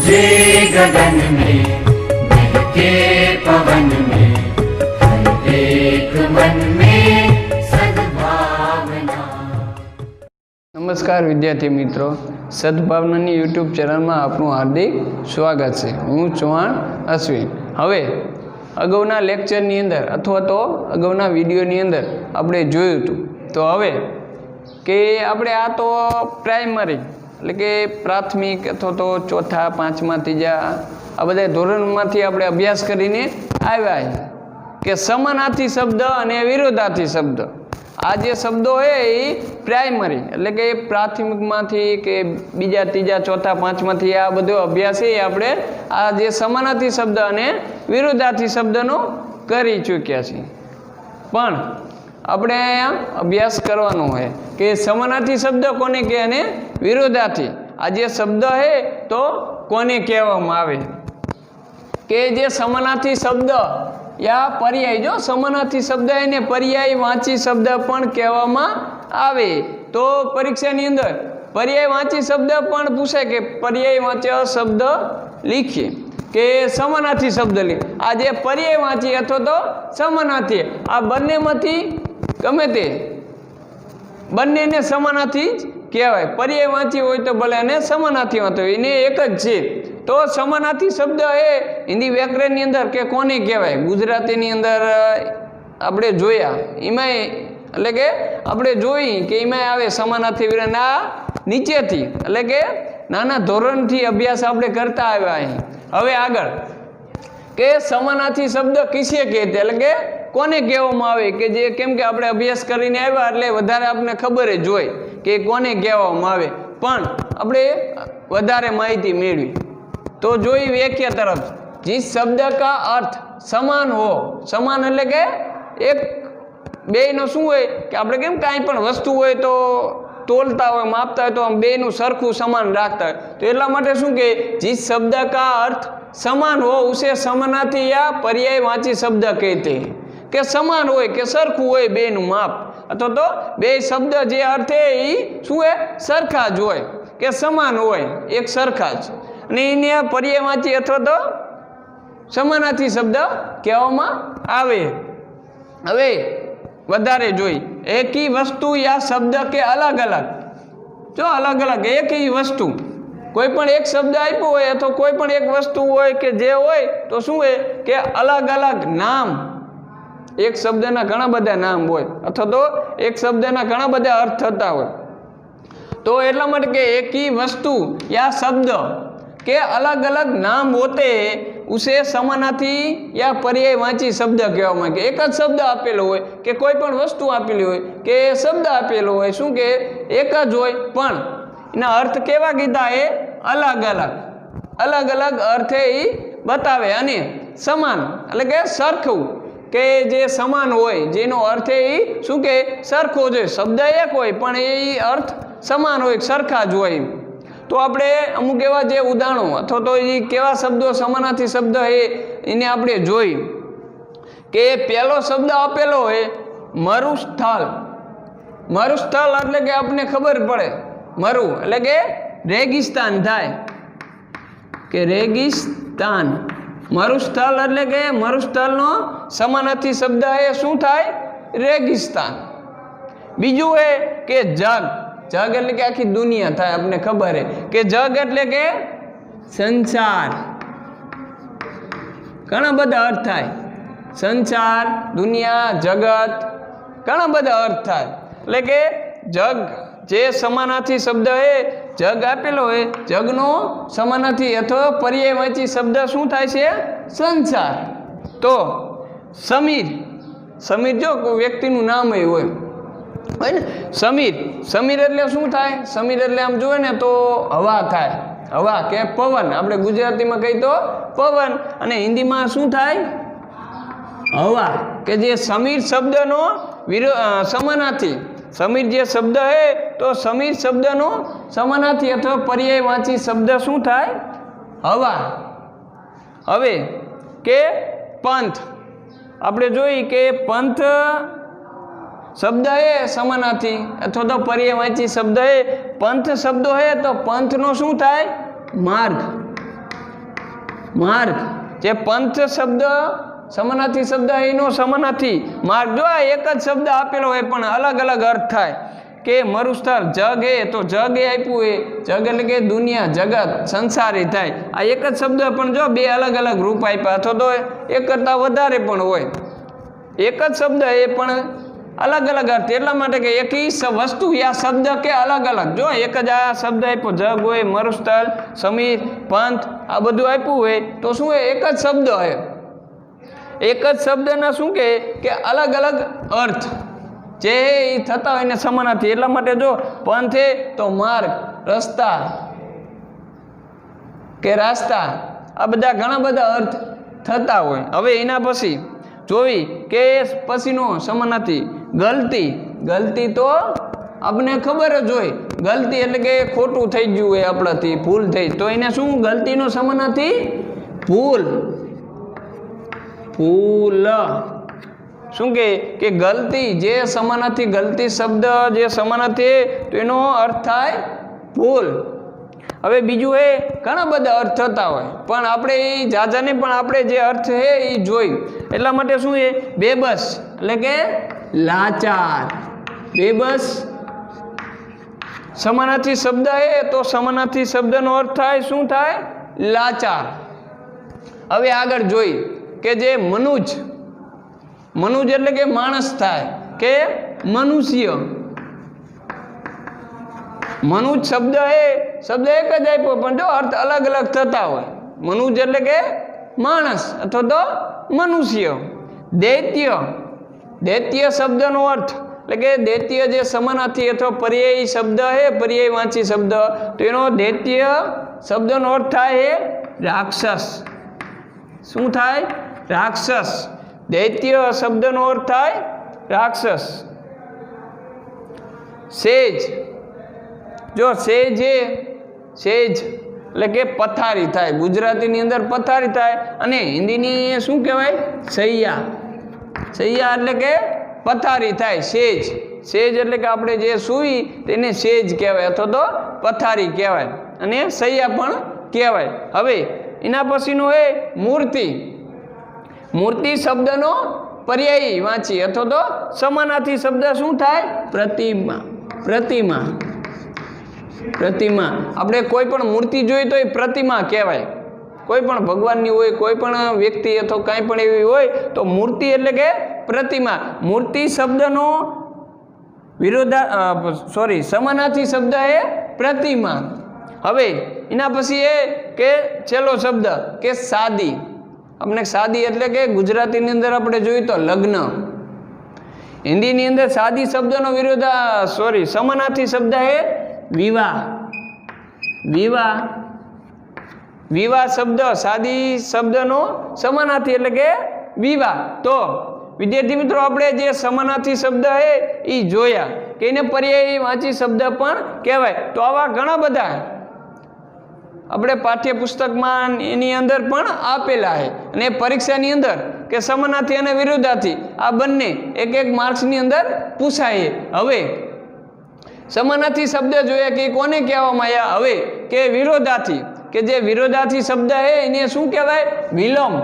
जे गगन में बहके पवन में हर एक मन में सद्भावना। नमस्कार विद्यार्थी मित्रों, सद्भावनानी यूट्यूब चैनल में आपનું हार्दिक स्वागत है। हूँ चौहान अश्विन। हवे अगाउना लेक्चरनी अंदर अथवा तो अगाउना विडियोनी अंदर આપણે જોયું હતું। તો હવે કે આપણે આ તો પ્રાઇમરી એટલે કે પ્રાથમિક અથવા તો ચોથા પાંચમા ત્રીજા આ બધા ધોરણમાંથી આપણે અભ્યાસ કરીને આવ્યા કે સમાનાર્થી શબ્દ અને વિરોધાર્થી શબ્દ। આ જે શબ્દો છે એ પ્રાઇમરી એટલે કે પ્રાથમિકમાંથી કે બીજા ત્રીજા ચોથા પાંચમાંથી આ બધો અભ્યાસ એ આપણે આ જે સમાનાર્થી શબ્દ અને વિરોધાર્થી શબ્દનો કરી ચૂક્યા છીએ। પણ આપણે અહીંયા અભ્યાસ કરવાનો હોય કે સમાનાર્થી શબ્દ કોને કહે અને વિરોધાર્થી આ જે શબ્દ છે તો કોને કહેવામાં આવે કે જે સમાનાર્થી શબ્દ या पर्याय जो समानार्थी शब्द है पर्यायवाची शब्द पण कहेवामां आवे। तो परीक्षा नी अंदर पर्यायवाची शब्द पण पूछे कि पर्यायवाची शब्द लिखिए के समानार्थी शब्द लिख। आ जे पर्यायवाची अथवा तो समानार्थी आ बंनेमांथी गमे ते बंनेने समानार्थी कहेवाय। पर्यायवाची होय तो भले अने समानार्थी होय तो एने एक ज छे। तो समानार्थी शब्द है हिंदी व्याकरण अंदर के कोने कहेवाय गुजराती अंदर आपणे जोया एमां એટલે કે આપણે જોઈ કે એમાં આવે સમાનાર્થી વિરામ આ નીચેથી એટલે કે નાના ધોરણથી અભ્યાસ આપણે કરતા આવ્યા અહીં। હવે આગળ કે સમાનાર્થી શબ્દ કિસે કહેતે એટલે કે કોને કહેવામાં આવે કે જે કેમ કે આપણે અભ્યાસ કરીને આવ્યા એટલે વધારે આપણે ખબર જ હોય કે કોને કહેવામાં આવે પણ આપણે વધારે માહિતી મેળવી। तो जो ही व्याख्या तरफ जिस शब्द का अर्थ समान हो समान એટલે કે એક બેયનો શું હોય કે આપણે કેમ કાંઈ પણ વસ્તુ હોય તો તોલતા હોય માપતા હોય તો આમ બેયનું સરખું સમાન રાખતા હોય તો એટલા માટે શું કે जिस शब्द का अर्थ समान हो उसे समानार्थी या पर्यायवाची शब्द कहते हैं કે સમાન હોય કે સરખું હોય બેયનું માપ અથવા તો બે શબ્દ જે અર્થ છે એ શું હોય સરખા જ હોય કે સમાન હોય એક સરખા જ અને એને पर्यायवाची अथवा तो समानार्थी शब्द कहेवामां आवे। हवे वधारे जोई एक ही वस्तु या शब्द के अलग अलग जो अलग अलग एक ही वस्तु कोईपण एक शब्द आप्यो होय अथवा कोईपण एक वस्तु होय के जे होय तो शुं होय के अलग अलग नाम एक शब्दना घणा बधा नाम होय अथवा तो एक शब्दना घणा बधा अर्थ थता होय। तो एटला माटे के एक ही वस्तु या शब्द के अलग अलग नाम होते उसे समानार्थी या पर्यायवाची शब्द कहेवामां के एक ज शब्द आपेलो होय के कोई पण वस्तु आपेली होय के शब्द आपेलो होय शुं के एक ज होय पण एना अर्थ केवा कीधा है अलग अलग अलग अलग अर्थ ए बतावे अने समान એટલે કે સરખું કે જે સમાન હોય જેનો અર્થ એ શું કે સરખો છે શબ્દ એક હોય પણ એ અર્થ સમાન હોય સરખા જ હોય। तो આપણે અમુક એવા જે ઉદાહરણો અથવા તો એ કેવા શબ્દો સમાનાર્થી શબ્દ છે એને આપણે જોઈ કે પહેલો શબ્દ આપેલો હોય મરુસ્થળ। મરુસ્થળ એટલે કે આપણને ખબર પડે મરુ એટલે કે રેગિસ્તાન થાય કે રેગિસ્તાન। મરુસ્થળ એટલે કે મરુસ્થળનો સમાનાર્થી શબ્દ એ શું થાય રેગિસ્તાન। બીજું એ કે જગ जग એટલે કે આખી દુનિયા થાય આપને ખબર છે કે જગ એટલે કે સંસાર ઘણા બધા અર્થ થાય સંસાર દુનિયા જગત ઘણા બધા અર્થ થાય એટલે કે જગ જે સમાનાર્થી શબ્દ છે જગ આપેલો હોય જગનો સમાનાર્થી અથવા પર્યાયવાચી શબ્દ શું થાય છે સંસાર। તો સમીર સમીર જો કોઈ વ્યક્તિનું નામ હોય है ने समीर समीर एटले शुं थाय समीर एटले आम जोए ने तो हवा थाय हवा के पवन आपणे गुजराती में कही तो पवन अने हिंदी में शुं थाय हवा के जे समीर शब्दनो समानार्थी समीर जे शब्द है तो समीर शब्दनो समानार्थी अथवा पर्यायवाची शब्द शुं थाय हवा। हवे के पंथ आपणे जोई के पंथ शब्द है समानार्थी अथवा तो पर्यायवाची शब्द है पंथ शब्दों है तो पंथ नो शू थाय मार्ग માર્ગ, જે પંથ શબ્દ સમાનાર્થી શબ્દ એનો સમાનાર્થી માર્ગ. જો આ એક જ શબ્દ આપેલો હોય પણ અલગ અલગ અર્થ થાય. કે મરુસ્થળ જગ એ તો જગ એ આપ્યું એ જગ એટલે કે દુનિયા, જગત, સંસાર એ થાય. આ એક જ શબ્દ પણ જો બે અલગ અલગ રૂપ આપ્યા અથવા તો એક કરતાં વધારે પણ હોય. એક જ શબ્દ એ પણ અલગ અલગ અર્થ. એટલા માટે કે એક વસ્તુ યા શબ્દ કે અલગ અલગ. જો એક જ આ શબ્દ આપ્યો જગ હોય, મરુસ્થળ, સમીર, પંથ આ બધું આપ્યું હોય તો શું હોય? એક જ શબ્દ હોય. એક જ શબ્દના શું કે અલગ અલગ અર્થ જે થતા હોય ને સમાનાર્થી. એટલા માટે જો પંથ એ તો માર્ગ, રસ્તા કે રાસ્તા આ બધા ઘણા બધા અર્થ થતા હોય. હવે એના પછી જોઈ કે પછીનો સમાનાર્થી ગલતી. ગલતી તો આપણે ખબર જ હોય. ગલતી એટલે કે ખોટું થઈ ગયું હોય આપણાથી, ભૂલ થઈ. તો એને શું ગલતીનો સમાનાર્થી? ભૂલ. ભૂલ. શું કે ગલતી જે સમાનાર્થી ગલતી શબ્દ જે સમાનાર્થી તો એનો અર્થ થાય ભૂલ. હવે બીજું એ ઘણા બધા અર્થ થતા હોય પણ આપણે એ જાજાને પણ આપણે જે અર્થ છે એ જોઈ. એટલા માટે શું એ બેબસ એટલે કે લાચાર. બેબસ સમાનાર્થી શબ્દ એ તો સમાનાર્થી શબ્દનો અર્થ થાય શું થાય? લાચાર. હવે આગળ જોઈ કે જે મનુજ. મનુજ એટલે કે માણસ થાય કે મનુષ્ય. મનુજ શબ્દ એ શબ્દ એક જ આપ્યો પણ જો અર્થ અલગ અલગ થતા હોય. મનુજ એટલે કે માણસ અથવા તો મનુષ્ય. દૈત્ય. દૈત્ય શબ્દનો અર્થ એટલે કે દૈત્ય જે સમાનાર્થી અથવા પર્યાયી શબ્દ છે, પર્યાયવાચી શબ્દ તો એનો દૈત્ય શબ્દનો અર્થ થાય રાક્ષસ. શું થાય? રાક્ષસ. દૈત્ય શબ્દનો અર્થ થાય રાક્ષસ. સેજ. જો સેજ એટલે કે પથારી થાય. ગુજરાતીની અંદર પથારી થાય અને હિન્દીની શું કહેવાય? સૈયા. સૈયા એટલે કે પથારી થાય. સેજ. સેજ એટલે કે આપણે જે સૂઈ તેને સેજ કહેવાય અથવા તો પથારી કહેવાય અને સૈયા પણ કહેવાય. હવે એના પછીનું એ મૂર્તિ. મૂર્તિ શબ્દનો પર્યાયી વાંચી અથવા તો સમાનાર્થી શબ્દ શું થાય? પ્રતિમા. પ્રતિમા. પ્રતિમા. આપણે કોઈ પણ મૂર્તિ જોઈ તો એ પ્રતિમા કહેવાય. કોઈ પણ ભગવાનની હોય, કોઈ પણ વ્યક્તિ અથવા કાંઈ પણ એવી હોય તો મૂર્તિ એટલે કે પ્રતિમા. મૂર્તિ શબ્દનો સમાનાર્થી શબ્દ એ પ્રતિમા. હવે એના પછી એ કે છેલ્લો શબ્દ કે શાદી. આપણે શાદી એટલે કે ગુજરાતીની અંદર આપણે જોઈએ તો લગ્ન. હિન્દીની અંદર શાદી શબ્દનો સમાનાર્થી શબ્દ એ વિવાહ. વિવાહ. વિવાહ શબ્દ શાદી શબ્દનો સમાનાર્થી એટલે કે વિવાહ. તો વિદ્યાર્થી મિત્રો આપણે જે સમાનાર્થી શબ્દ છે એ જોયા કે એને પર્યાયવાચી શબ્દ પણ કહેવાય. તો આવા ઘણા બધા આપણે પાઠ્યપુસ્તકમાં એની અંદર પણ આપેલા છે અને પરીક્ષાની અંદર કે સમાનાર્થી અને વિરોધાર્થી આ બંને એક એક માર્ક્સની અંદર પૂછાય. હવે સમાનાર્થી શબ્દ જોયા કે કોને કહેવામાં આવ્યા? હવે કે વિરોધાર્થી. કે જે વિરોધાર્થી શબ્દ છે એને શું કહેવાય? વિલોમ.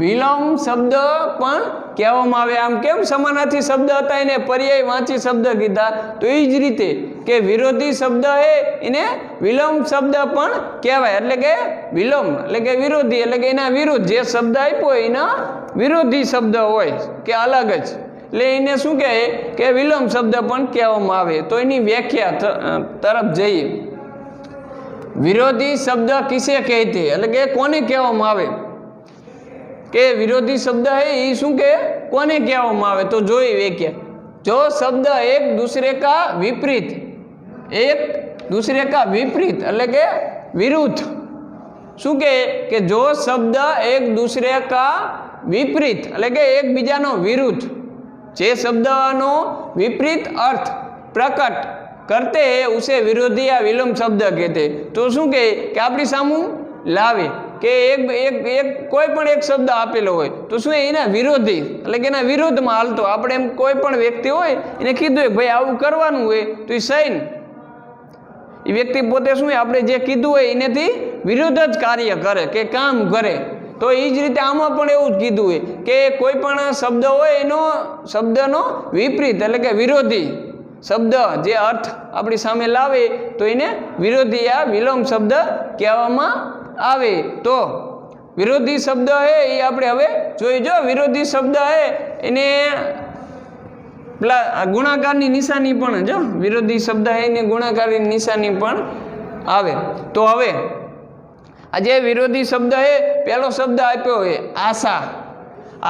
વિલોમ શબ્દ પણ કહેવામાં આવે. આમ કેમ સમાનાર્થી શબ્દ હતા એને પર્યાયવાચી શબ્દ કીધા તો એ જ રીતે કે વિરોધી શબ્દ છે એને વિલોમ શબ્દ પણ કહેવાય. એટલે કે વિલોમ એટલે કે વિરોધી એટલે કે એના વિરુદ્ધ જે શબ્દ આપ્યો હોય એના વિરોધી શબ્દ હોય કે અલગ જ એટલે એને શું કહે કે વિલોમ શબ્દ પણ કહેવામાં આવે. તો એની વ્યાખ્યા તરફ જઈએ. વિરોધી શબ્દ કિસે કહેતે એટલે કે કોને કહેવામાં આવે? કે વિરોધી શબ્દ है ये શું કે કોને કહેવામાં આવે? તો જોઈ વ્યાખ્યા. जो शब्द एक दूसरे का विपरीत એટલે કે વિરુદ્ધ. શું કે જો શબ્દ એક दूसरे का विपरीत એટલે કે એકબીજાનો વિરુદ્ધ જે શબ્દનો વિપરીત અર્થ પ્રકટ करते हैं उसे विरोधी या विलोम शब्द कहते. तो શું કે આપણી સામું લાવે કે એક કોઈ પણ એક શબ્દ આપેલો હોય તો શું એના વિરોધી એટલે કે એના વિરોધમાં હાલતો આપણે એમ કોઈ પણ વ્યક્તિ હોય એને કીધું કે ભાઈ આવું કરવાનું હોય તો એ સહી એ વ્યક્તિ પોતે શું આપણે જે કીધું હોય એનાથી વિરુદ્ધ જ કાર્ય કરે કે કામ કરે. તો એ જ રીતે આમાં પણ એવું જ કીધું હોય કે કોઈ પણ શબ્દ હોય એનો શબ્દનો વિપરીત એટલે કે વિરોધી શબ્દ જે અર્થ આપણી સામે લાવે તો એને વિરોધી આ વિલોમ શબ્દ કહેવામાં આવે. તો વિરોધી શબ્દ હે એ આપણે હવે જોઈજો. વિરોધી શબ્દ હે એને પેલા ગુણાકારની નિશાની પણ જો વિરોધી શબ્દ હે એને ગુણાકારની નિશાની પણ આવે. તો હવે આ જે વિરોધી શબ્દ હે પહેલો શબ્દ આપ્યો હોય આશા.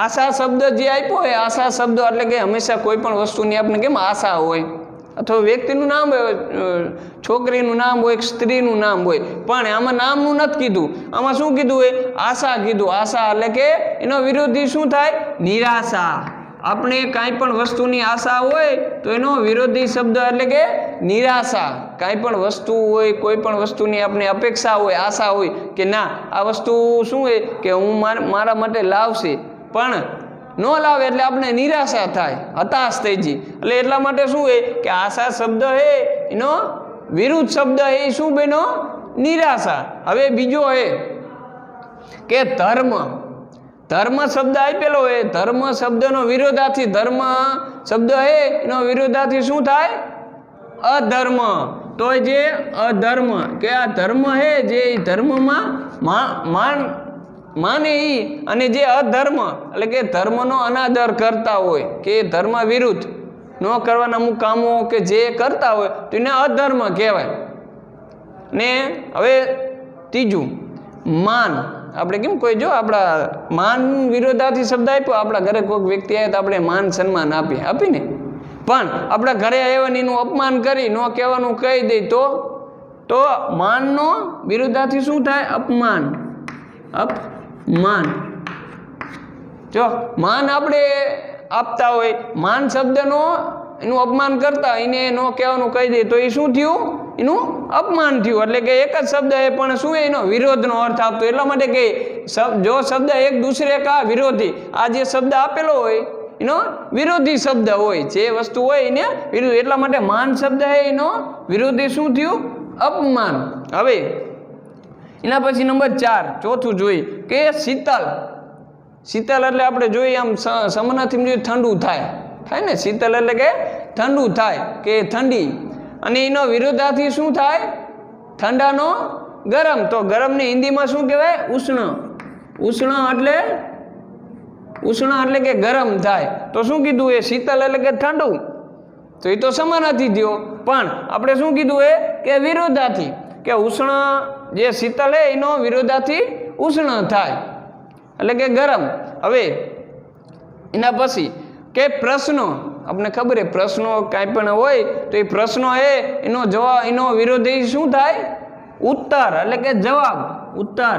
આશા શબ્દ જે આપ્યો હોય આશા શબ્દ એટલે કે હંમેશા કોઈ પણ વસ્તુની આપણે કેમ આશા હોય અથવા વ્યક્તિનું નામ હોય, છોકરીનું નામ હોય, સ્ત્રીનું નામ હોય, પણ આમાં નામનું નથી કીધું. આમાં શું કીધું હોય? આશા કીધું. આશા એટલે કે એનો વિરોધી શું થાય? નિરાશા. આપણે કાંઈ પણ વસ્તુની આશા હોય તો એનો વિરોધી શબ્દ એટલે કે નિરાશા. કાંઈ પણ વસ્તુ હોય, કોઈ પણ વસ્તુની આપણે અપેક્ષા હોય, આશા હોય કે ના આ વસ્તુ શું હોય કે હું મારા માટે લાવશે, પણ ન લાવે એટલે આપણે નિરાશા થાય, હતાશ થઈ જઈએ. એટલે એટલા માટે શું હોય કે આશા શબ્દ હે એનો વિરુદ્ધ શબ્દ એ શું બન્યો? નિરાશા. હવે બીજો હે કે ધર્મ. ધર્મ શબ્દ આપેલો હોય, ધર્મ શબ્દનો વિરોધાર્થી ધર્મ શબ્દ હે એનો વિરોધાર્થી શું થાય? અધર્મ. તો જે અધર્મ કે આ ધર્મ હે જે ધર્મમાં માને ઈ અને જે અધર્મ એટલે કે ધર્મનો અનાદર કરતા હોય કે ધર્મ વિરુદ્ધ ન કરવાના અમુક કામો કે જે કરતા હોય તો એને અધર્મ કહેવાય. ને હવે ત્રીજું માન. આપણે કેમ કોઈ જો આપણા માન વિરોધાર્થી શબ્દ આપ્યો, આપણા ઘરે કોઈક વ્યક્તિ આવે તો આપણે માન સન્માન આપીને, પણ આપણા ઘરે આવ્યા ને એનું અપમાન કરી ન કહેવાનું કહી દે તો માનનો વિરોધાર્થી શું થાય? અપમાન. અપમાન. જો માન આપણે આપતા હોય, માન શબ્દનો એનું અપમાન કરતા એને ન કહેવાનું કહી દે તો એ શું થયું? એનું અપમાન થયું. એટલે કે એક જ શબ્દ એ પણ શું એનો વિરોધનો અર્થ આપતો. એટલા માટે કે જો શબ્દ એક દૂસરે કા વિરોધી, આ જે શબ્દ આપેલો હોય એનો વિરોધી શબ્દ હોય, જે વસ્તુ હોય એને વિરોધી. એટલા માટે માન શબ્દ હે એનો વિરોધી શું થયું? અપમાન. હવે એના પછી નંબર 4 ચોથું જોઈ કે શીતલ. શીતલ એટલે આપણે જોઈએ આમ સમાનાર્થી જોઈએ ઠંડુ થાય ને. શીતલ એટલે કે ઠંડુ થાય કે ઠંડી. અને એનો વિરોધાર્થી શું થાય? ઠંડાનો ગરમ. તો ગરમને હિન્દીમાં શું કહેવાય? ઉષ્ણ. ઉષ્ણ એટલે કે ગરમ થાય. તો શું કીધું? એ શીતલ એટલે કે ઠંડુ. તો એ તો સમાનાર્થી થયો, પણ આપણે શું કીધું એ કે વિરોધાર્થી કે ઉષ્ણ. જે શીતલ હે એનો વિરોધાર્થી ઉષ્ણ થાય એટલે કે ગરમ. હવે એના પછી કે પ્રશ્નો. આપણે ખબર હે પ્રશ્નો કાંઈ પણ હોય તો એ પ્રશ્નો હે એનો જવાબ એનો વિરોધી શું થાય? ઉત્તર એટલે કે જવાબ. ઉત્તર.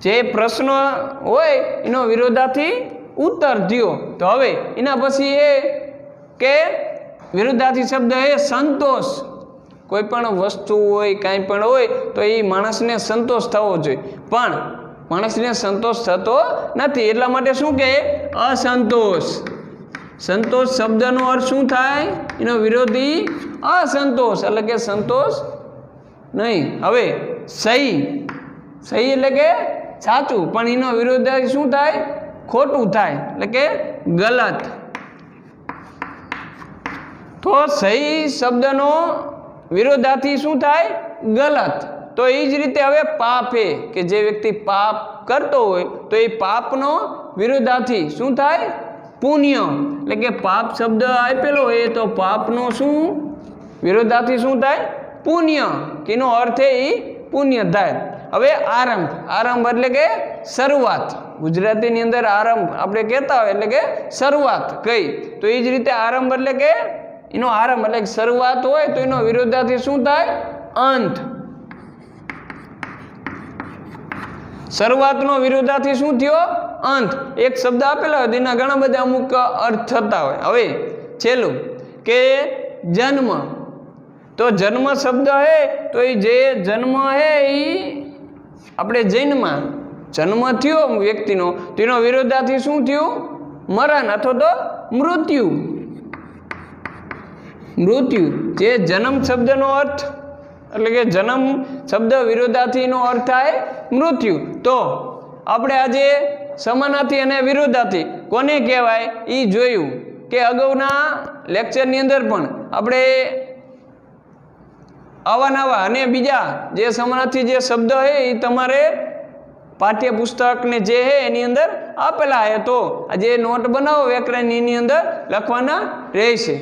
જે પ્રશ્ન હોય એનો વિરોધાર્થી ઉત્તર થયો. તો હવે એના પછી એ કે વિરોધાર્થી શબ્દ એ સંતોષ. કોઈ પણ વસ્તુ હોય કાંઈ પણ હોય તો એ માણસને સંતોષ થવો જોઈએ, પણ માણસને સંતોષ થતો નથી. એટલા માટે શું કહે? અસંતોષ. સંતોષ શબ્દનો અર્થ શું થાય? એનો વિરોધી અસંતોષ એટલે કે સંતોષ નહીં. હવે સહી. સહી એટલે કે સાચું, પણ એનો વિરોધી શું થાય? ખોટું થાય એટલે કે ગલત. તો સહી શબ્દનો વિરોધાર્થી શું થાય? ગલત. તો એ જ રીતે હવે પાપ હે કે જે વ્યક્તિ પાપ કરતો હોય તો એ પાપનો વિરોધાર્થી શું થાય? પુણ્ય. એટલે કે પાપ શબ્દ આપેલો હોય તો પાપનો શું વિરોધાર્થી શું થાય? પુણ્ય. એનો અર્થ એ પુણ્ય થાય. હવે આરંભ. આરંભ એટલે કે શરૂઆત. ગુજરાતીની અંદર આરંભ આપણે કહેતા હોય એટલે કે શરૂઆત કઈ. તો એ જ રીતે આરંભ એટલે કે એનો આરંભ એટલે કે શરૂઆત હોય તો એનો વિરોધાર્થી શું થાય? અંત. શરૂઆતનો વિરોધાર્થી શું થયો? અંત. એક શબ્દ આપેલા હોય તેના ઘણા બધા અમુક અર્થ થતા હોય. હવે છેલ્લું કે જન્મ. તો જન્મ શબ્દ હે તો એ જે જન્મ હે એ આપણે જૈનમાં જન્મ થયો વ્યક્તિનો તેનો વિરોધાર્થી શું થયું? મરણ અથવા તો મૃત્યુ. મૃત્યુ. જે જન્મ શબ્દનો અર્થ એટલે કે જન્મ શબ્દ વિરોધાર્થીનો અર્થ થાય મૃત્યુ. તો આપણે આજે સમાનાર્થી અને વિરોધાર્થી કોને કહેવાય એ જોયું કે અગાઉના લેક્ચરની અંદર પણ આપણે આવા નવા અને બીજા જે સમાનાર્થી જે શબ્દ છે એ તમારે પાઠ્યપુસ્તકને જે છે એની અંદર આપેલા છે. તો આ જે નોટ બનાવો વ્યાકરણની એની અંદર લખવાના રહેશે.